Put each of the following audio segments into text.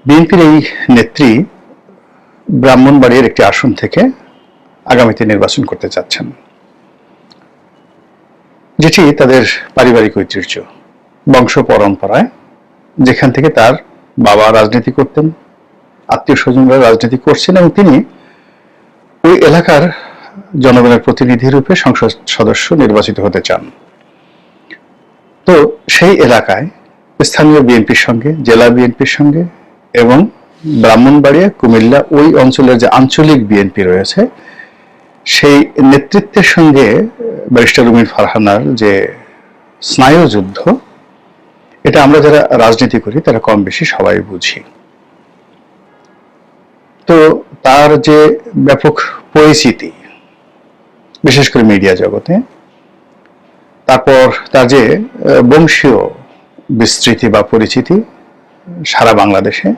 বিএনপির এই নেত্রী ব্রাহ্মণবাড়িয়ার একটি আসন থেকে আগামীতে নির্বাচন করতে চাচ্ছেন, যেটি তাদের পারিবারিক ঐতিহ্য, বংশ পরম্পরায়, যেখান থেকে তার বাবা রাজনীতি করতেন, আত্মীয় স্বজনরা রাজনীতি করছেন এবং তিনি ওই এলাকার জনগণের প্রতিনিধি রূপে সংসদ সদস্য নির্বাচিত হতে চান। তো সেই এলাকায় স্থানীয় বিএনপির সঙ্গে, জেলা বিএনপির সঙ্গে এবং ব্রাহ্মণবাড়িয়া, কুমিল্লা ওই অঞ্চলের যে আঞ্চলিক বিএনপি রয়েছে সেই নেতৃত্বের সঙ্গে ব্যারিস্টার রুমিন ফারহানার যে স্নায়ুযুদ্ধ, এটা আমরা যারা রাজনীতি করি তারা কম বেশি সবাই বুঝি। তো তার যে ব্যাপক পরিচিতি, বিশেষ করে মিডিয়া জগতে, তারপর তার যে বংশীয় বিস্তৃতি বা পরিচিতি সারা বাংলাদেশে,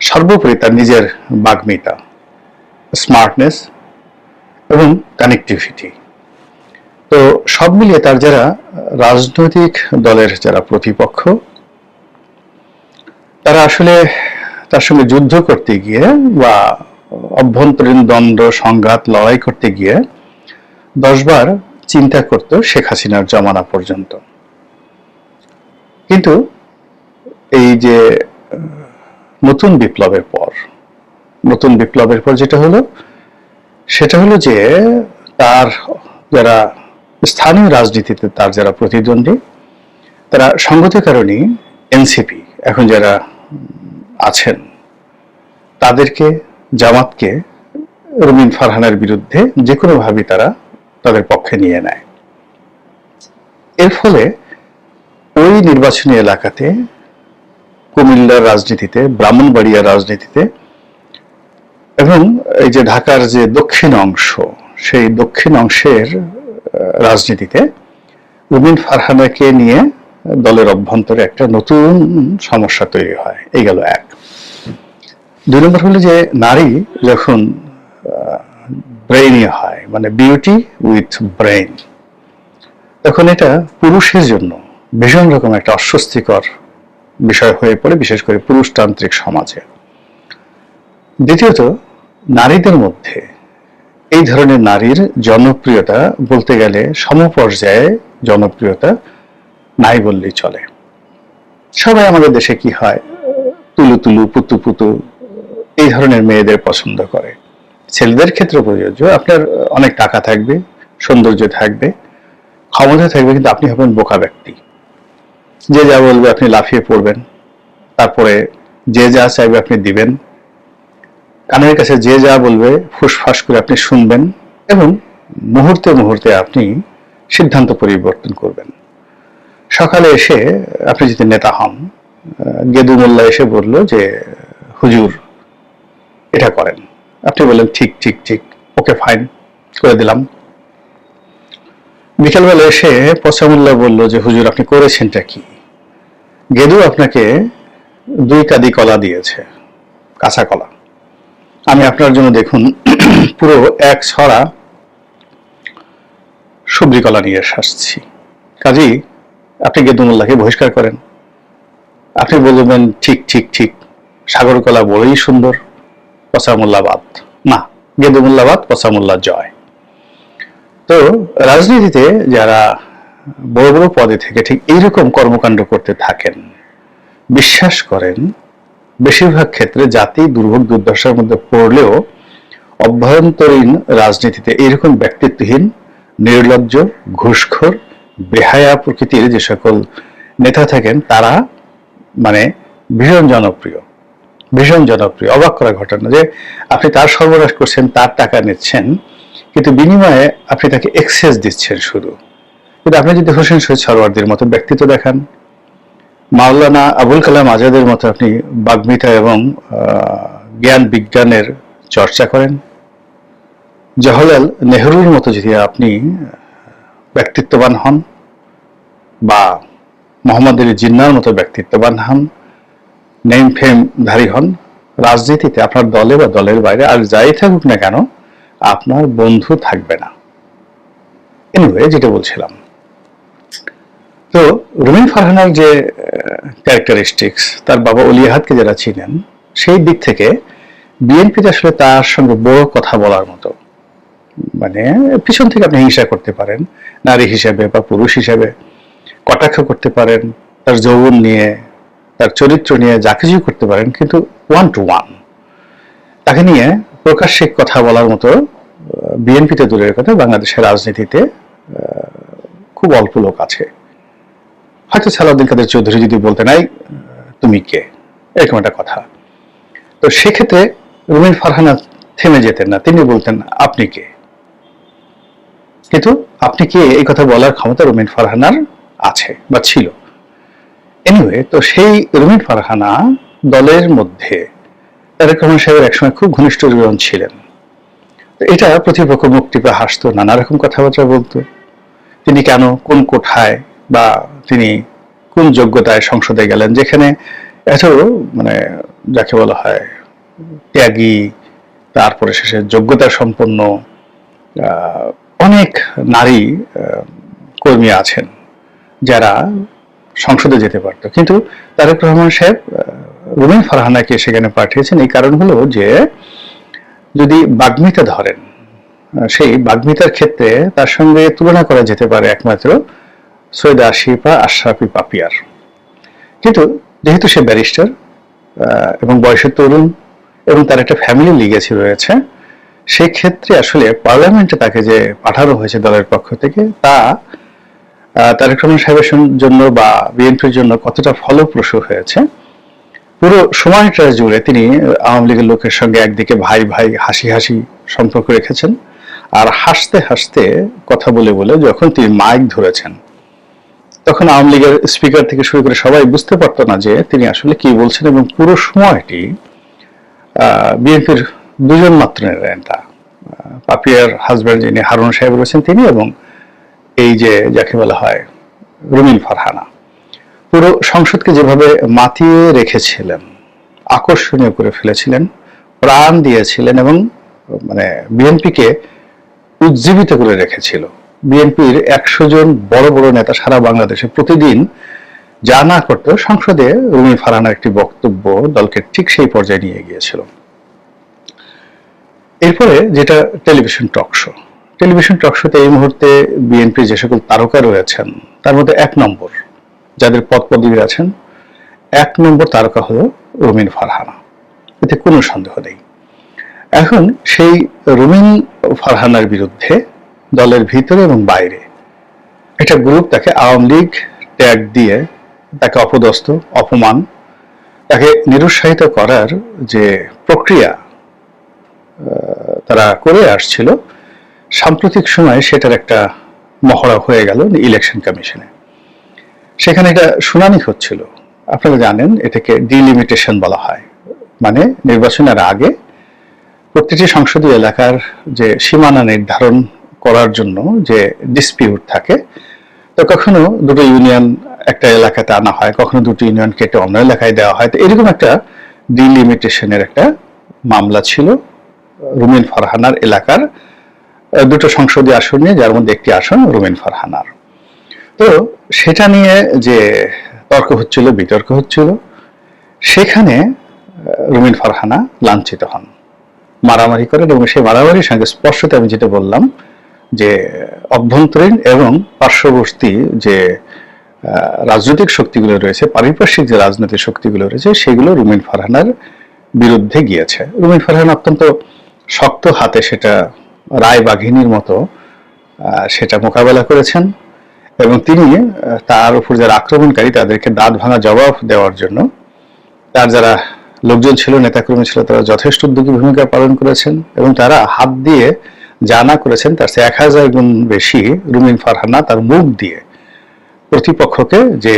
সর্বোপরি তার নিজের বাগ্মিতা, স্মার্টনেস এবং কানেক্টিভিটি, তো সব মিলিয়ে তার যারা রাজনৈতিক দলের যারা প্রতিপক্ষ, তারা আসলে তার সঙ্গে যুদ্ধ করতে গিয়ে বা অভ্যন্তরীণ দ্বন্দ্ব, সংঘাত, লড়াই করতে গিয়ে 10 বার চিন্তা করত শেখ হাসিনার জমানা পর্যন্ত। কিন্তু এই যে নতুন বিপ্লবের পর যেটা হলো সেটা হলো যে তার যারা স্থানীয় রাজনীতিতে তার যারা প্রতিদ্বন্দ্বী, তারা সঙ্গত কারণেই এনসিপি এখন যারা আছেন তাদেরকে, জামাতকে রুমিন ফারহানার বিরুদ্ধে যে কোনোভাবে তারা তাদের পক্ষে নিয়ে নেয়। এর ফলে ওই নির্বাচনী এলাকাতে, কুমিল্লার রাজনীতিতে, ব্রাহ্মণবাড়িয়ার রাজনীতিতে এবং এই যে ঢাকার যে দক্ষিণ অংশ, সেই দক্ষিণ অংশের রাজনীতিতে রুমিন ফারহানাকে নিয়ে দলের অভ্যন্তরে একটা নতুন সমস্যা তৈরি হয়। এই গেল এক। 2 নম্বর হলো যে নারী যখন ব্রেইনি হয়, মানে বিউটি উইথ ব্রেইন, তখন এটা পুরুষের জন্য ভীষণ রকম একটা অস্বস্তিকর বিষয় হয়ে পড়ে, বিশেষ করে পুরুষতান্ত্রিক সমাজে। দ্বিতীয়ত, নারীদের মধ্যে এই ধরনের নারীর জনপ্রিয়তা বলতে গেলে সমপর্যায়ে জনপ্রিয়তা নাই বললেই চলে। সবাই আমাদের দেশে কি হয়, তুলু তুলু, পুতু পুতু এই ধরনের মেয়েদের পছন্দ করে। ছেলেদের ক্ষেত্রে প্রযোজ্য, আপনার অনেক টাকা থাকবে, সৌন্দর্য থাকবে, ক্ষমতা থাকবে, কিন্তু আপনি হবেন বোকা ব্যক্তি। যে যা বলবে আপনি লাফিয়ে পড়বেন, তারপরে যে যা চাইবে আপনি দিবেন, কানের কাছে যে যা বলবে ফুসফাস করে আপনি শুনবেন এবং মুহূর্তে মুহূর্তে আপনি সিদ্ধান্ত পরিবর্তন করবেন। সকালে এসে আপনি যদি নেতা হন, গেদু মোল্লা এসে বলল যে হুজুর এটা করেন, আপনি বললেন ঠিক ঠিক ঠিক, ওকে ফাইন, করে দিলাম। বিকালবেলা এসে পচা মোল্লা বলল যে হুজুর আপনি করেছেনটা কি? গেদু আপনাকে 2 কাঁদি কলা দিয়েছে, কাঁচা কলা, আমি আপনার জন্য দেখুন পুরো 1 ছড়া সবজি কলা নিয়ে আসছি। কাজেই আপনি গেদু মোল্লাকে বহিষ্কার করেন। আপনি বলবেন ঠিক ঠিক ঠিক, সাগর কলা বড়ই সুন্দর, পচা মোল্লা বাদ। না, গেদু মোল্লা বাদ, পচা মোল্লা জয়। তো রাজনীতিতে যারা বড় বড় পদে থেকে ঠিক এইরকম কর্মকাণ্ড করতে থাকেন, বিশ্বাস করেন বেশিরভাগ ক্ষেত্রে জাতি দুর্ভোগ দুর্দশার মধ্যে পড়লেও অভ্যন্তরীণ রাজনীতিতে এইরকম ব্যক্তিত্বহীন, নির্লজ্জ, ঘুষখোর, বেহায়া প্রকৃতির যে সকল নেতা থাকেন তারা মানে ভীষণ জনপ্রিয়। অবাক করা ঘটনা যে আপনি তার সর্বনাশ করছেন, তার টাকা নিচ্ছেন, কিন্তু বিনিময়ে আপনি তাকে এক্সেস দিচ্ছেন শুধু। কিন্তু আপনি যদি হোসেন শহীদ সরওয়ার্দীর মতো ব্যক্তিত্ব দেখান, মাওলানা আবুল কালাম আজাদের মতো আপনি বাগ্মিতা এবং জ্ঞান বিজ্ঞানের চর্চা করেন, জওহরলাল নেহরুর মতো যদি আপনি ব্যক্তিত্ববান হন, বা মোহাম্মদ আলী জিন্নাহর মতো ব্যক্তিত্ববান হন, নেম ফেম ধারী হন, রাজনীতিতে আপনার দলে বা দলের বাইরে আর যাই থাকুক না কেন আপনার বন্ধু থাকবে না। এনিওয়ে, যেটা বলছিলাম, তো রুমিন ফারহানার যে ক্যারেক্টারিস্টিক্স, তার বাবা অলি আহাদকে যারা চিনেন, সেই দিক থেকে বিএনপিতে আসলে তার সঙ্গে বড় কথা বলার মতো, মানে পিছন থেকে আপনি হিংসা করতে পারেন নারী হিসেবে বা পুরুষ হিসেবে, কটাক্ষ করতে পারেন তার যৌবন নিয়ে, তার চরিত্র নিয়ে, যা কিছু করতে পারেন, কিন্তু ওয়ান টু ওয়ান তাকে নিয়ে প্রকাশ্যে কথা বলার মতো বিএনপিতে দূরের কথা বাংলাদেশের রাজনীতিতে খুব অল্প লোক আছে। হয়তো সালাউদ্দিন কাদের চৌধুরী যদি বলতেন নাই তুমি কে, এরকম একটা কথা, তো সেক্ষেত্রে রুমিন ফারহানা থেমে যেতেন না, তিনি বলতেন আপনি কে। কিন্তু আপনি কে এই কথা বলার ক্ষমতা রুমিন ফারহানার আছে বা ছিল। এনিওয়ে, তো সেই রুমিন ফারহানা দলের মধ্যে তারেক রহমান সাহেবের একসময় খুব ঘনিষ্ঠ জন ছিলেন। এটা প্রতিপক্ষ মুখ টিপে হাসতো, নানা রকম কথাবার্তা বলতো। তিনি কেন, কোন কোঠায় বা তিনি কোন যোগ্যতায় সংসদে গেলেন, যেখানে এত মানে যাকে বলা হয় ত্যাগী, তারপরে শেষে যোগ্যতা সম্পন্ন অনেক নারী কর্মী আছেন যারা সংসদে যেতে পারত, কিন্তু তারেক রহমান সাহেব রুমিন ফারহানাকে সেখানে পাঠিয়েছেন। এই কারণ হলো যে যদি বাগ্মিতা ধরেন, সেই বাগ্মিতার ক্ষেত্রে তার সঙ্গে তুলনা করা যেতে পারে একমাত্র সৈয়দ আশিফা আশরাফি পাপিয়ার। কিন্তু যেহেতু সে ব্যারিস্টার এবং বয়সের তরুণ এবং তার একটা ফ্যামিলি লিগেসি রয়েছে, সেই ক্ষেত্রে আসলে পার্লামেন্টে তাকে যে পাঠানো হয়েছে দলের পক্ষ থেকে, তা তারেক রহমান সাহেবের জন্য বা বিএনপির জন্য কতটা ফলপ্রসূ হয়েছে, পুরো সময়টা জুড়ে তিনি আওয়ামী লীগের লোকের সঙ্গে একদিকে ভাই ভাই হাসি হাসি সম্পর্ক রেখেছেন, আর হাসতে হাসতে কথা বলে বলে যখন তিনি মাইক ধরেছেন, তখন আওয়ামী লীগের স্পিকার থেকে শুরু করে সবাই বুঝতে পারতো না যে তিনি আসলে কি বলছেন, এবং পুরো সময়টি বিএনপির দুজন মাত্র নেতা, পাপিয়ার হাজব্যান্ড যিনি হারুন সাহেব রয়েছেন তিনি, এবং এই যে যাকে বলা হয় রুমিন ফারহানা, পুরো সংসদকে যেভাবে মাতিয়ে রেখেছিলেন, আকর্ষণীয় করে ফেলেছিলেন, প্রাণ দিয়েছিলেন এবং মানে বিএনপিকে উজ্জীবিত করে রেখেছিল। বিএনপির 100 জন বড় বড় নেতা সারা বাংলাদেশে প্রতিদিন যা না করতো, সংসদে রুমিন ফারহানার একটি বক্তব্য দলকে ঠিক সেই পর্যায়ে নিয়ে গিয়েছিল। এরপরে যেটা টেলিভিশন টকশো, টেলিভিশন টকশোতে এই মুহূর্তে বিএনপির যে সকল তারকা রয়েছেন তার মধ্যে 1 নম্বর যাদের পদ পদবী আছেন, 1 নম্বর তারকা হলো রুমিন ফারহানা, এতে কোনো সন্দেহ নেই। এখন সেই রুমিন ফারহানার বিরুদ্ধে দলের ভিতরে এবং বাইরে একটা গ্রুপ তাকে আওয়ামী লীগ ট্যাগ দিয়ে তাকে অপদস্থ, অপমান, তাকে নিরুৎসাহিত করার যে প্রক্রিয়া তারা করে আসছিল, সাম্প্রতিক সময়ে সেটার একটা মহড়া হয়ে গেল ইলেকশন কমিশনে। সেখানে একটা শুনানি হচ্ছিল, আপনারা জানেন এটাকে ডিলিমিটেশন বলা হয়, মানে নির্বাচনের আগে প্রতিটি সংসদীয় এলাকার যে সীমানা নির্ধারণ করার জন্য যে ডিসপিউট থাকে, তো কখনো দুটো ইউনিয়ন একটা এলাকাতে আনা হয়, কখনো দুটো ইউনিয়ন কেটে অন্য এলাকায় দেওয়া হয়, তো এরকম একটা ডিলিমিটেশনের একটা মামলা ছিল রুমিন ফারহানার এলাকার দুটো সংসদীয় আসন নিয়ে, যার মধ্যে একটি আসন রুমিন ফারহানার। তো সেটা নিয়ে যে তর্ক হচ্ছিল, বিতর্ক হচ্ছিল, সেখানে রুমিন ফারহানা লাঞ্ছিত হন, মারামারি করেন, এবং সেই মারামারির সঙ্গে স্পষ্টত আমি যেটা বললাম যে অভ্যন্তরীণ এবং পার্শ্ববর্তী যে রাজনৈতিক শক্তিগুলো রয়েছে, পারিপার্শ্বিক যে রাজনৈতিক শক্তিগুলো রয়েছে, সেগুলো রুমিন ফারহানার বিরুদ্ধে গিয়েছে। রুমিন ফারহান অত্যন্ত শক্ত হাতে সেটা রায় বাঘিনীর মতো সেটা মোকাবেলা করেছেন, এবং তিনি তার উপর যারা আক্রমণকারী তাদেরকে দাঁত ভাঙা জবাব দেওয়ার জন্য তার যারা লোকজন ছিল, নেতাকর্মী ছিল, তারা যথেষ্ট উদ্যোগী ভূমিকা পালন করেছেন, এবং তারা হাত দিয়ে যা না করেছেন তার চেয়ে 1000 গুণ বেশি রুমিন ফারহানা তার মুখ দিয়ে প্রতিপক্ষকে যে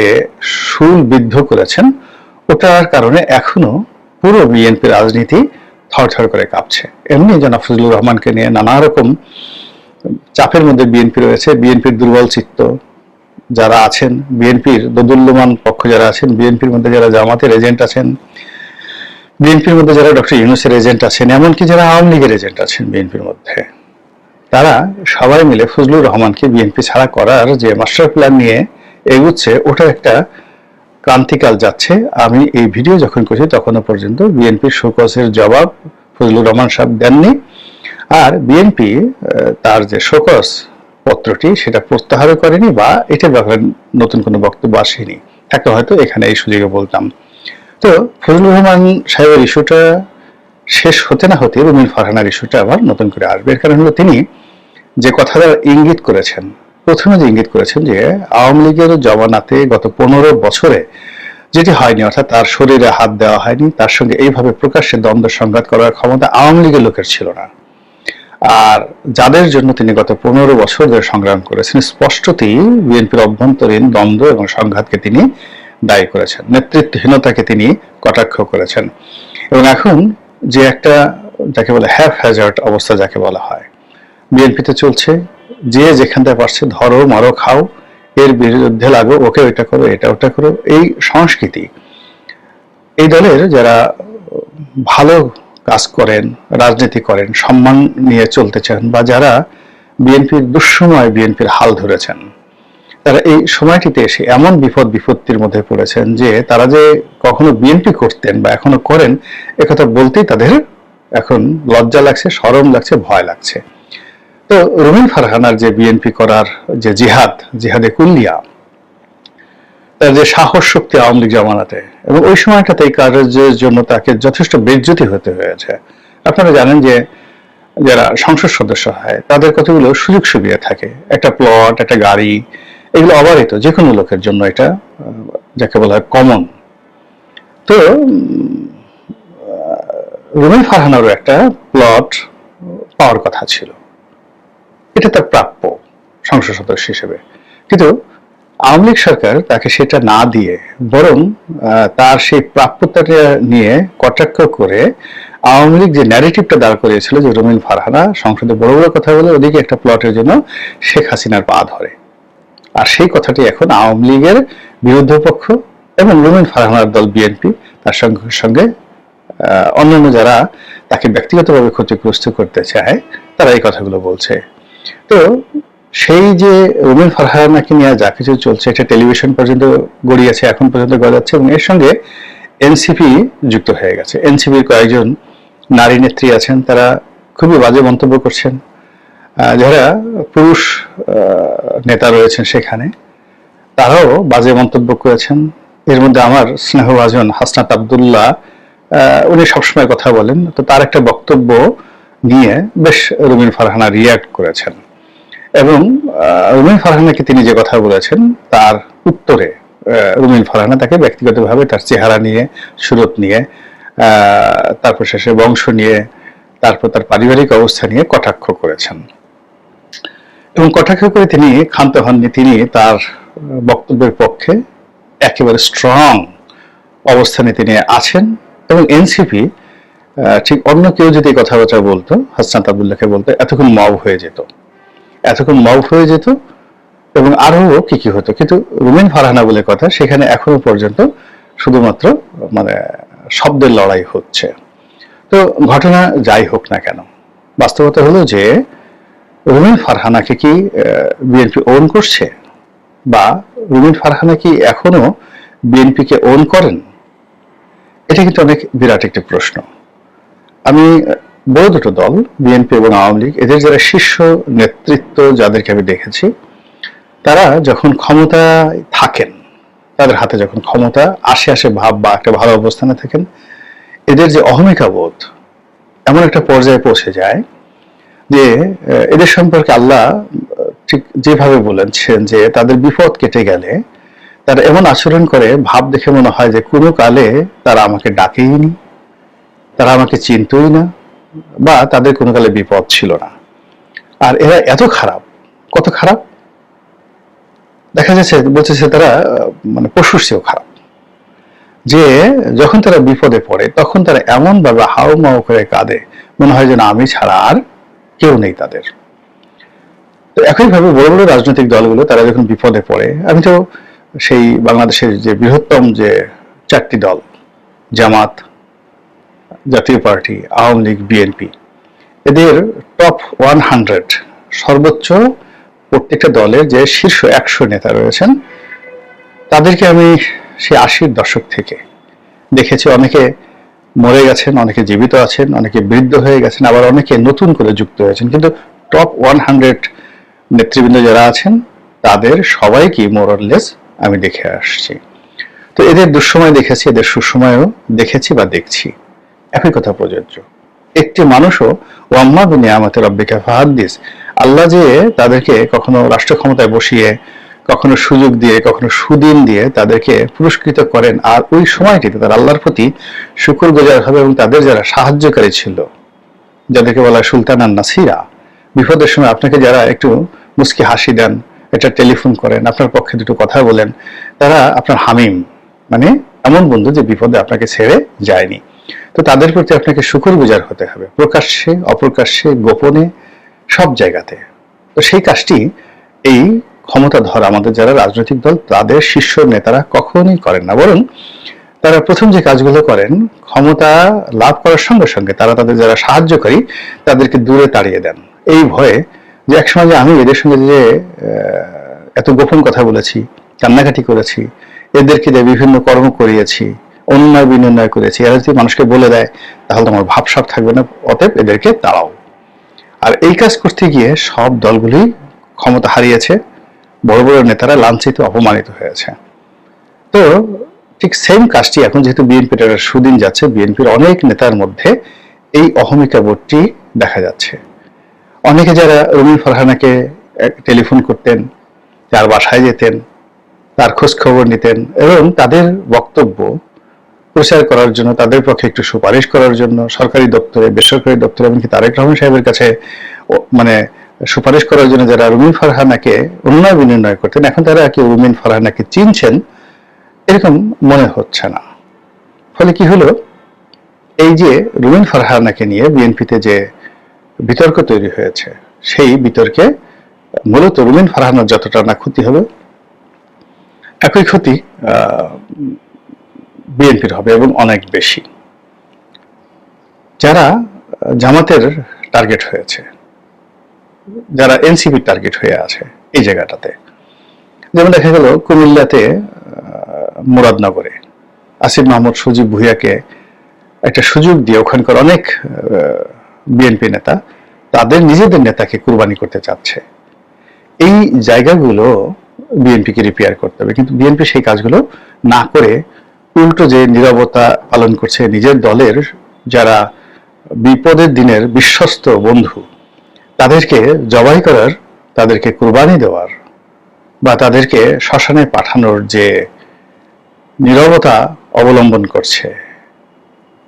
শুলবিদ্ধ করেছেন, ওটার কারণে এখনো পুরো বিএনপি রাজনীতি থরথর করে কাঁপছে। এমনি জনাব ফজলুর রহমানকে নিয়ে নানা রকম চাপের মধ্যে বিএনপি রয়েছে, বিএনপির দুর্বল চিত্ত যারা আছেন, বিএনপির দোদুল্যমান পক্ষ যারা আছেন, বিএনপির মধ্যে যারা জামাতের এজেন্ট আছেন, বিএনপির মধ্যে যারা ডক্টর ইউনূসের এজেন্ট আছেন, এমনকি যারা আওয়ামী লীগের এজেন্ট আছেন বিএনপির মধ্যে, তারা সবাই মিলে ফজলুর রহমানকে বিএনপি ছাড়া করার যে মাস্টার প্ল্যান নিয়ে এগুচ্ছে, ওটা একটা ক্রান্তিকাল যাচ্ছে। আমি এই ভিডিও যখন করছি তখনও পর্যন্ত বিএনপির শোকজের জবাব ফজলুর রহমান সাহেব দেননি, আর বিএনপি তার যে শোকজ পত্রটি সেটা প্রত্যাহার করেনি বা এটার ব্যাপারে নতুন কোনো বক্তব্য আসেনি। থাকলে হয়তো এখানে এই সুযোগে বলতাম। তো ফজলুর রহমান সাহেবের ইস্যুটা শেষ হতে না হতে রুমিন ফারহানার ইস্যুটা আবার নতুন করে আসবে। এর কারণ হলো তিনি যে কথাটা ইঙ্গিত করেছেন, প্রথমে যে ইঙ্গিত করেছেন যে আওয়ামী লীগের জমানাতে গত 15 বছরে যেটি হয়নি, অর্থাৎ তার শরীরে হাত দেওয়া হয়নি, তার সঙ্গে এইভাবে প্রকাশ্যে দ্বন্দ্ব সংঘাত করার ক্ষমতা আওয়ামী লীগের লোকের ছিল না। আর যাদের জন্য তিনি গত 15 বছর ধরে সংগ্রাম করেছেন, স্পষ্টতই বিএনপির অভ্যন্তরীণ দ্বন্দ্ব এবং সংঘাতকে তিনি দায়ী করেছেন, নেতৃত্বহীনতাকে তিনি কটাক্ষ করেছেন। এবং এখন যে একটা যাকে বলে হ্যাভ হ্যাজার্ড অবস্থা যাকে বলা হয় বিএনপিতে চলছে, যে যেখান থেকে পারছে ধরো মারো খাও, এর বিরুদ্ধে লাগো, ওকে ওইটা করো, এটা ওটা করো, এই সংস্কৃতি এই দলের যারা ভালো কাজ করেন, রাজনীতি করেন, সম্মান নিয়ে চলতে চান, বা যারা বিএনপির দুঃসময় বিএনপির হাল ধরেছেন, তারা এই সময়টিতে এসে এমন বিপদ বিপত্তির মধ্যে পড়েছেন যে তারা যে কখনো বিএনপি করতেন বা এখনো করেন একথা বলতেই তাদের এখন লজ্জা লাগছে, শরম লাগছে, ভয় লাগছে। তো রুমিন ফারহানার যে বিএনপি করার যে জিহাদে কুল্লিয়া, তার যে সাহস শক্তি আওয়ামী লীগ জমানাতে, এবং ওই সময়টাতে এই কার্যের জন্য তাকে যথেষ্ট বেজ্জতি হতে হয়েছে। আপনারা জানেন যে যারা সংসদ সদস্য হয় তাদের কতগুলো সুযোগ সুবিধা থাকে, একটা প্লট, একটা গাড়ি, এগুলো অবারিত যে কোনো লোকের জন্য, এটা যাকে বলা হয় কমন। তো রুমিন ফারহানারও একটা প্লট পাওয়ার কথা ছিল, এটা তার প্রাপ্য সংসদ সদস্য হিসেবে, কিন্তু আওয়ামী লীগ সরকার তাকে সেটা না দিয়ে বরং তার সেই প্রাপ্যতাটা নিয়ে কটাক্ষ করে আওয়ামী লীগ যে ন্যারেটিভটা দাঁড় করিয়েছিল যে রুমিন ফারহানা সংসদে বড় বড় কথা বলে ওদিকে একটা প্লটের জন্য শেখ হাসিনার পা ধরে, আর সেই কথাটি এখন আওয়ামী লীগের বিরোধী পক্ষ এবং রুমিন ফারহানার দল বিএনপি, তার সঙ্গে সঙ্গে অন্যান্য যারা তাকে ব্যক্তিগতভাবে ক্ষতিগ্রস্ত করতে চায়, তারা এই কথাগুলো বলছে। তো সেই যে রুমিন ফারহানাকে নিয়ে যা কিছু চলছে, এটা টেলিভিশন পর্যন্ত গড়িয়েছে, এখন পর্যন্ত গড়াচ্ছে, এবং এর সঙ্গে এনসিপি যুক্ত হয়ে গেছে। এনসিপির কয়েকজন নারী নেত্রী আছেন, তারা খুবই বাজে মন্তব্য করছেন। যারা পুরুষ নেতা রয়েছেন সেখানে, তারাও বাজে মন্তব্য করেছেন। এর মধ্যে আমার স্নেহভাজন হাসনাত আব্দুল্লাহ, উনি সবসময় কথা বলেন, তো তার একটা বক্তব্য নিয়ে বেশ রুমিন ফারহানা রিয়াক্ট করেছেন, এবং রুমিন ফারহানাকে তিনি যে কথা বলেছেন তার উত্তরে রুমিন ফারহানা তাকে ব্যক্তিগতভাবে তার চেহারা নিয়ে, সুরত নিয়ে, তারপর শেষে বংশ নিয়ে, তারপর তার পারিবারিক অবস্থা নিয়ে কটাক্ষ করেছেন। এবং কটাক্ষ করে তিনি ক্ষান্ত হননি, তিনি তার বক্তব্যের পক্ষে একেবারে স্ট্রং অবস্থানে তিনি আছেন। এবং এনসিপি ঠিক অন্য কেউ যদি কথাবার্তা বলতো, হাসনাত আব্দুল্লাহকে বলতো, এতক্ষণ মব হয়ে যেত, এবং আরো কি কি হতো। কিন্তু রুমিন ফারহানা বলে কথা, সেখানে এখনো পর্যন্ত শুধুমাত্র মানে শব্দের লড়াই হচ্ছে। তো ঘটনা যাই হোক না কেন, বাস্তবতা হলো যে রুমিন ফারহানাকে কি বিএনপি ওন করছে, বা রুমিন ফারহানা কি এখনো বিএনপিকে ওন করেন, এটা কিন্তু অনেক বিরাট একটি প্রশ্ন। আমি বড় দুটো দল, বিএনপি এবং আওয়ামী লীগ, এদের যারা শীর্ষ নেতৃত্ব যাদেরকে আমি দেখেছি, তারা যখন ক্ষমতায় থাকেন, তাদের হাতে যখন ক্ষমতা আসে ভাব বা একটা ভালো অবস্থানে থাকেন, এদের যে অহমিকা বোধ এমন একটা পর্যায়ে পৌঁছে যায় যে এদের সম্পর্কে আল্লাহ ঠিক যেভাবে বলেছেন যে তাদের বিপদ কেটে গেলে তারা এমন আচরণ করে, ভাব দেখে মনে হয় যে কোনো কালে তারা আমাকে ডাকেইনি, তারা আমাকে চিনতই না, বা তাদের কোনো কালে বিপদ ছিল না। আর এরা এত খারাপ, কত খারাপ দেখা যাচ্ছে, বলতেছে তারা মানে পশুর চেয়েও খারাপ, যে যখন তারা বিপদে পড়ে তখন তারা এমন ভাবে হাউ মাউ করে কাঁদে, মনে হয় যেন আমি ছাড়া আর কেউ নেই তাদের। তো একইভাবে বড় বড় রাজনৈতিক দলগুলো তারা যখন বিপদে পড়ে, আমি তো সেই বাংলাদেশের যে বৃহত্তম যে 4টি দল, জামাত, জাতীয় পার্টি, আওয়ামী লীগ, বিএনপি, এদের টপ 100 সর্বোচ্চ প্রত্যেকটা দলের যে শীর্ষ 100 নেতা রয়েছেন, তাদেরকে আমি সেই 80-র দশক থেকে দেখেছি। অনেকে মরে গেছেন, অনেকে জীবিত আছেন, অনেকে বৃদ্ধ হয়ে গেছেন, আবার অনেকে নতুন করে যুক্ত হয়েছেন। কিন্তু টপ 100 নেতৃবৃন্দ যারা আছেন তাদের সবাইকে মোরলেস আমি দেখে আসছি। তো এদের দুঃসময় দেখেছি, এদের সুসময়ও দেখেছি বা দেখছি। একই কথা প্রযোজ্য। একটি মানুষও ওয়াম্মা বিনিয়ামাতি রাব্বিকা ফাহাদ্দিস, আল্লাহ যে তাদেরকে কখনো রাষ্ট্র ক্ষমতায় বসিয়ে, কখনো সুযোগ দিয়ে, কখনো সুদিন দিয়ে তাদেরকে পুরস্কৃত করেন, আর ওই সময়টিতে তারা আল্লাহর প্রতি শুকরগুজার হবে এবং তাদের যারা সাহায্যকারী ছিল, যাদেরকে বলা হয় সুলতান আর নাসিরা, বিপদের সময় আপনাকে যারা একটু মুচকি হাসি দেন, একটা টেলিফোন করেন, আপনার পক্ষে দুটো কথা বলেন, তারা আপনার হামিম, মানে এমন বন্ধু যে বিপদে আপনাকে ছেড়ে যায়নি। তো তাদের প্রতি আপনাকে শুকরগুজার হতে হবে, প্রকাশ্যে, অপ্রকাশ্যে, গোপনে, সব জায়গাতে। তো সেই কাজটি এই ক্ষমতাধর আমাদের যারা রাজনৈতিক দল, তাদের শীর্ষ নেতারা কখনোই করেন না। বরং তারা প্রথম যে কাজগুলো করেন, ক্ষমতা লাভ করার সঙ্গে সঙ্গে তারা তাদের যারা সাহায্যকারী তাদেরকে দূরে তাড়িয়ে দেন, এই ভয়ে যে একসময় যে আমি এদের সঙ্গে যে এত গোপন কথা বলেছি, কান্নাকাটি করেছি, এদেরকে দিয়ে বিভিন্ন কর্ম করিয়েছি, অন্যায় বিনিময় করেছি, এরা যদি মানুষকে বলে দেয় তাহলে তোমার ভাবসাব থাকবে না, অতএব এদেরকে তাড়াও। আর এই কাজ করতে গিয়ে সব দলগুলি ক্ষমতা হারিয়েছে, বড় বড় নেতারা লাঞ্ছিত, অপমানিত হয়েছে। তো ঠিক সেম কাজটি এখন যেহেতু বিএনপির একটা সুদিন যাচ্ছে, বিএনপির অনেক নেতার মধ্যে এই অহমিকা বোধটি দেখা যাচ্ছে। অনেকে যারা রুমিন ফারহানাকে টেলিফোন করতেন, তার বাসায় যেতেন, তার খোঁজ খবর নিতেন এবং তাদের বক্তব্য প্রচার করার জন্য, তাদের পক্ষে একটু সুপারিশ করার জন্য সরকারি দপ্তরে, বেসরকারি দপ্তরে, এমনকি তারেক রহমান সাহেবের কাছে মানে সুপারিশ করার জন্য যারা রুমিন ফারহানাকে উন্নয় বিনিময় করতেন, এখন তারা কি রুমিন ফারহানাকে চিনছেন এরকম মনে হচ্ছে না। ফলে কি হলো, এই যে রুমিন ফারহানাকে নিয়ে বিএনপিতে যে বিতর্ক তৈরি হয়েছে, সেই বিতর্কে মূলত রুমিন ফারহানার যতটা না ক্ষতি হবে, একই ক্ষতি বিএনপির হবে এবং অনেক বেশি। যারা জামাতের টার্গেট হয়েছে, যারা এনসিপির টার্গেট হয়ে আছে এই জায়গাটাতে, যেমন দেখা গেল কুমিল্লাতে মুরাদনগরে আসিফ মাহমুদ সজীব ভুঁইয়াকে একটা সুযোগ দিয়ে ওখানকার অনেক বিএনপি নেতা তাদের নিজেদের নেতাকে কুরবানি করতে চাচ্ছে। এই জায়গাগুলো বিএনপিকে রিপেয়ার করতে হবে, কিন্তু বিএনপি সেই কাজগুলো না করে উল্টো যে নীরবতা পালন করছে, নিজের দলের যারা বিপদের দিনের বিশ্বস্ত বন্ধু তাদেরকে জবাই করার, তাদেরকে কুরবানি দেওয়ার বা তাদেরকে শ্মশানে পাঠানোর যে নীরবতা অবলম্বন করছে,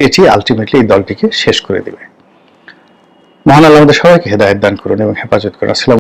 এটি আলটিমেটলি এই দলটিকে শেষ করে দিবে। মহান আল্লাহ আমাদের সবাইকে হেদায়েত দান করুন এবং হেফাজত করুন। আসসালামু